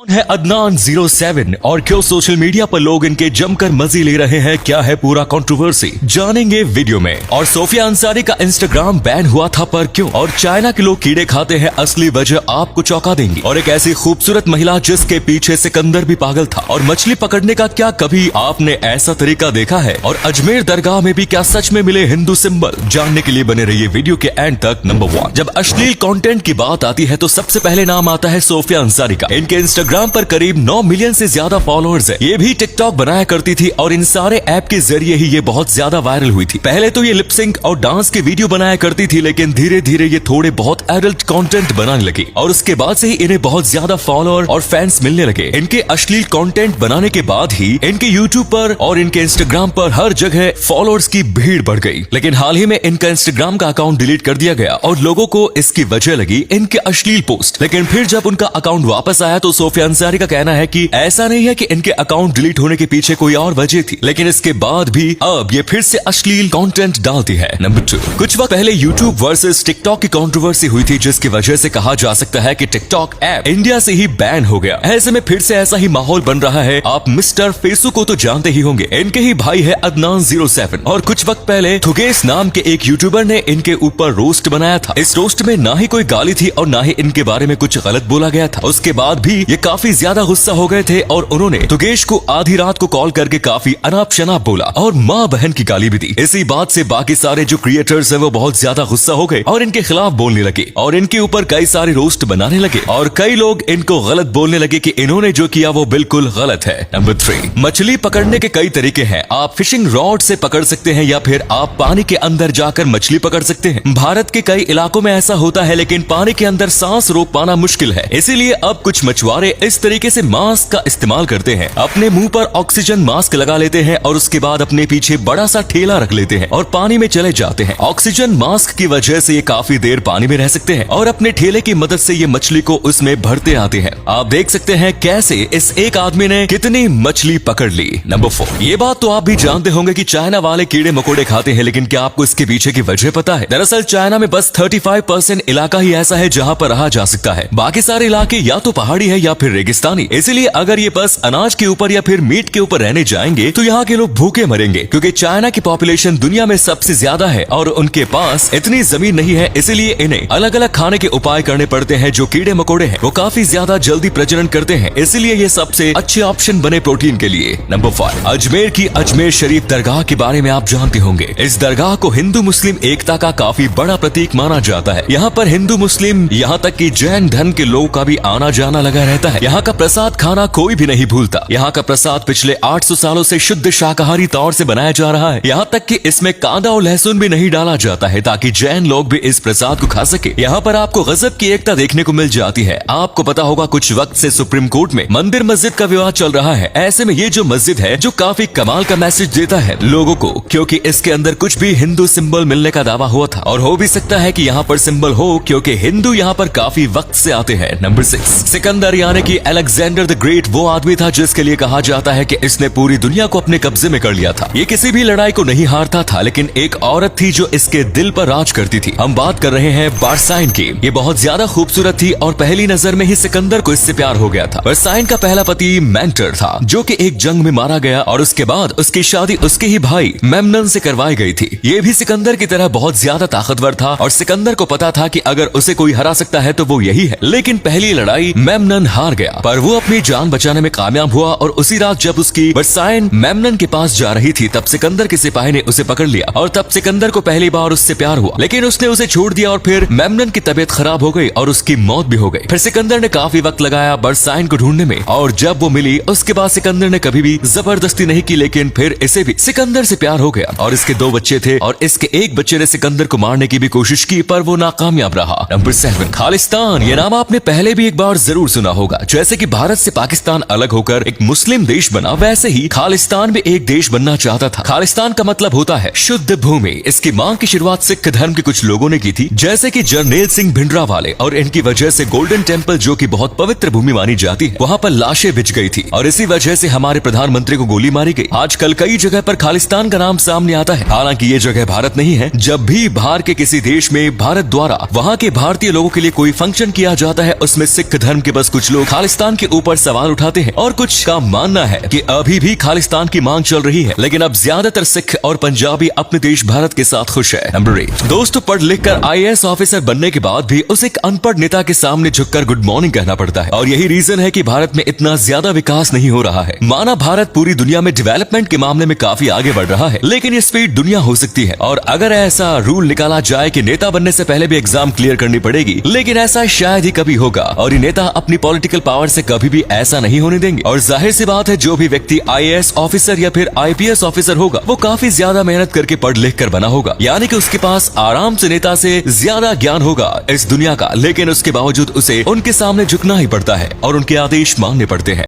है अदनान 07 और क्यों सोशल मीडिया पर लोग इनके जमकर मजे ले रहे हैं, क्या है पूरा कंट्रोवर्सी, जानेंगे वीडियो में। और सोफिया अंसारी का इंस्टाग्राम बैन हुआ था पर क्यों, और चाइना के लोग कीड़े खाते हैं, असली वजह आपको चौंका देंगी। और एक ऐसी खूबसूरत महिला जिसके पीछे सिकंदर भी पागल था। और मछली पकड़ने का क्या कभी आपने ऐसा तरीका देखा है। और अजमेर दरगाह में भी क्या सच में मिले हिंदू सिंबल, जानने के लिए बने रहिए वीडियो के एंड तक। नंबर 1, जब अश्लील कंटेंट की बात आती है तो सबसे पहले नाम आता है सोफिया अंसारी का। इनके इंस्टाग्राम पर करीब 9 मिलियन से ज्यादा फॉलोअर्स है। ये भी टिकटॉक बनाया करती थी और इन सारे ऐप के जरिए ही ये बहुत ज्यादा वायरल हुई थी। पहले तो ये लिपसिंक और डांस के वीडियो बनाया करती थी, लेकिन धीरे धीरे ये थोड़े बहुत एडल्ट कंटेंट बनाने लगी और उसके बाद से ही इन्हें बहुत ज्यादा फॉलोअर और फैंस मिलने लगे। इनके अश्लील कंटेंट बनाने के बाद ही इनके यूट्यूब पर और इनके इंस्टाग्राम पर हर जगह फॉलोअर्स की भीड़ बढ़ गई। लेकिन हाल ही में इनका इंस्टाग्राम का अकाउंट डिलीट कर दिया गया और लोगों को इसकी वजह लगी इनके अश्लील पोस्ट। लेकिन फिर जब उनका अकाउंट वापस आया तो सोफिया अंसारी का कहना है कि ऐसा नहीं है कि इनके अकाउंट डिलीट होने के पीछे कोई और वजह थी, लेकिन इसके बाद भी अब ये फिर से अश्लील कंटेंट डालती है। नंबर 2, कुछ वक्त पहले यूट्यूब वर्सेस टिकटॉक की कंट्रोवर्सी हुई थी, जिसकी वजह से कहा जा सकता है कि टिकटॉक ऐप इंडिया से ही बैन हो गया। ऐसे में फिर से ऐसा ही माहौल बन रहा है। आप मिस्टर फेसू को तो जानते ही होंगे, इनके ही भाई है अदनान 07। और कुछ वक्त पहले थुगेस नाम के एक यूट्यूबर ने इनके ऊपर रोस्ट बनाया था। इस रोस्ट में ना ही कोई गाली थी और ना ही इनके बारे में कुछ गलत बोला गया था। उसके बाद भी ये काफी ज्यादा गुस्सा हो गए थे और उन्होंने थुगेश को आधी रात को कॉल करके काफी अनाप शनाप बोला और माँ बहन की गाली भी दी। इसी बात से बाकी सारे जो क्रिएटर्स हैं वो बहुत ज्यादा गुस्सा हो गए और इनके खिलाफ बोलने लगे और इनके ऊपर कई सारे रोस्ट बनाने लगे और कई लोग इनको गलत बोलने लगे कि इन्होंने जो किया वो बिल्कुल गलत है। नंबर 3, मछली पकड़ने के कई तरीके हैं। आप फिशिंग रॉड से पकड़ सकते हैं या फिर आप पानी के अंदर जाकर मछली पकड़ सकते हैं। भारत के कई इलाकों में ऐसा होता है, लेकिन पानी के अंदर सांस रोक पाना मुश्किल है। इसीलिए अब कुछ मछुआरे इस तरीके से मास्क का इस्तेमाल करते हैं। अपने मुंह पर ऑक्सीजन मास्क लगा लेते हैं और उसके बाद अपने पीछे बड़ा सा ठेला रख लेते हैं और पानी में चले जाते हैं। ऑक्सीजन मास्क की वजह से ये काफी देर पानी में रह सकते हैं और अपने ठेले की मदद से ये मछली को उसमें भरते आते हैं। आप देख सकते हैं कैसे इस एक आदमी ने कितनी मछली पकड़ ली। नंबर 4, ये बात तो आप भी जानते होंगे कि चाइना वाले कीड़े मकोड़े खाते हैं, लेकिन क्या आपको इसके पीछे की वजह पता है? दरअसल चाइना में बस 35% इलाका ही ऐसा है जहाँ पर रहा जा सकता है। बाकी सारे इलाके या तो पहाड़ी है या फिर रेगिस्तानी। इसलिए अगर ये बस अनाज के ऊपर या फिर मीट के ऊपर रहने जाएंगे तो यहाँ के लोग भूखे मरेंगे, क्योंकि चाइना की पॉपुलेशन दुनिया में सबसे ज्यादा है और उनके पास इतनी जमीन नहीं है। इसलिए इन्हें अलग अलग खाने के उपाय करने पड़ते हैं। जो कीड़े मकोड़े हैं वो काफी ज्यादा जल्दी प्रजनन करते हैं, इसलिए ये सबसे अच्छे ऑप्शन बने प्रोटीन के लिए। नंबर 5, अजमेर की अजमेर शरीफ दरगाह के बारे में आप जानते होंगे। इस दरगाह को हिंदू मुस्लिम एकता का काफी बड़ा प्रतीक माना जाता है। यहाँ पर हिंदू मुस्लिम यहाँ तक कि जैन धर्म के लोगों का भी आना जाना लगा रहता है। यहाँ का प्रसाद खाना कोई भी नहीं भूलता। यहाँ का प्रसाद पिछले 800 सालों से शुद्ध शाकाहारी तौर से बनाया जा रहा है। यहाँ तक कि इसमें कांदा और लहसुन भी नहीं डाला जाता है ताकि जैन लोग भी इस प्रसाद को खा सके। यहाँ पर आपको गजब की एकता देखने को मिल जाती है। आपको पता होगा कुछ वक्त से सुप्रीम कोर्ट में मंदिर मस्जिद का विवाद चल रहा है। ऐसे में ये जो मस्जिद है जो काफी कमाल का मैसेज देता है लोगों को, क्योंकि इसके अंदर कुछ भी हिंदू सिंबल मिलने का दावा हुआ था और हो भी सकता है कि यहाँ पर सिंबल हो, क्योंकि हिंदू यहाँ पर काफी वक्त से आते हैं। नंबर 6, सिकंदर यानी कि अलेक्जेंडर द ग्रेट वो आदमी था जिसके लिए कहा जाता है कि इसने पूरी दुनिया को अपने कब्जे में कर लिया था। ये किसी भी लड़ाई को नहीं हारता था, लेकिन एक औरत थी जो इसके दिल पर राज करती थी। हम बात कर रहे हैं बारसाइन की। ये बहुत ज्यादा खूबसूरत थी और पहली नजर में ही सिकंदर को इससे प्यार हो गया था। बारसाइन का पहला पति मेंटर था जो कि एक जंग में मारा गया और उसके बाद उसकी शादी उसके ही भाई मेमनन से करवाई गई थी। ये भी सिकंदर की तरह बहुत ज्यादा ताकतवर था और सिकंदर को पता था कि अगर उसे कोई हरा सकता है तो वो यही है। लेकिन पहली लड़ाई मेमनन हार गया, पर वो अपनी जान बचाने में कामयाब हुआ और उसी रात जब उसकी बारसाइन मेमनन के पास जा रही थी तब सिकंदर के सिपाही ने उसे पकड़ लिया और तब सिकंदर को पहली बार उससे प्यार हुआ। लेकिन उसने उसे छोड़ दिया और फिर मेमनन की तबीयत खराब हो गई और उसकी मौत भी हो गई। फिर सिकंदर ने काफी वक्त लगाया बारसाइन को ढूंढने में और जब वो मिली उसके बाद सिकंदर ने कभी भी जबरदस्ती नहीं की, लेकिन फिर इसे भी सिकंदर से प्यार हो गया और इसके 2 बच्चे थे और इसके एक बच्चे ने सिकंदर को मारने की भी कोशिश की पर वो नाकामयाब रहा। नंबर 7, खालिस्तान। ये नाम आपने पहले भी एक बार जरूर सुना होगा। जैसे कि भारत से पाकिस्तान अलग होकर एक मुस्लिम देश बना, वैसे ही खालिस्तान भी एक देश बनना चाहता था। खालिस्तान का मतलब होता है शुद्ध भूमि। इसकी मांग की शुरुआत सिख धर्म के कुछ लोगों ने की थी, जैसे कि जरनैल सिंह भिंडरावाले, और इनकी वजह से गोल्डन टेम्पल जो कि बहुत पवित्र भूमि मानी जाती है वहाँ पर लाशें बिछ गई थी और इसी वजह से हमारे प्रधानमंत्री को गोली मारी गई। आजकल कई जगह पर खालिस्तान का नाम सामने आता है, हालांकि ये जगह भारत नहीं है। जब भी बाहर के किसी देश में भारत द्वारा वहाँ के भारतीय लोगों के लिए कोई फंक्शन किया जाता है, उसमें सिख धर्म के बस कुछ लोग खालिस्तान के ऊपर सवाल उठाते हैं और कुछ का मानना है कि अभी भी खालिस्तान की मांग चल रही है, लेकिन अब ज्यादातर सिख और पंजाबी अपने देश भारत के साथ खुश है। नंबर 8, दोस्तों पढ़ लिख कर IAS ऑफिसर बनने के बाद भी उसे एक अनपढ़ नेता के सामने झुककर गुड मॉर्निंग कहना पड़ता है, और यही रीजन है कि भारत में इतना ज्यादा विकास नहीं हो रहा है। माना भारत पूरी दुनिया में डेवलपमेंट के मामले में काफी आगे बढ़ रहा है, लेकिन ये स्पीड दुनिया हो सकती है। और अगर ऐसा रूल निकाला जाए कि नेता बनने से पहले भी एग्जाम क्लियर करनी पड़ेगी, लेकिन ऐसा शायद ही कभी होगा, और ये नेता अपनी पॉलिटिकल पावर से कभी भी ऐसा नहीं होने देंगे। और जाहिर सी बात है, जो भी व्यक्ति IAS ऑफिसर या फिर IPS ऑफिसर होगा, वो काफी ज्यादा मेहनत करके पढ़ लिख कर बना होगा, यानी कि उसके पास आराम से नेता से ज्यादा ज्ञान होगा इस दुनिया का, लेकिन उसके बावजूद उसे उनके सामने झुकना ही पड़ता है और उनके आदेश मानने पड़ते हैं।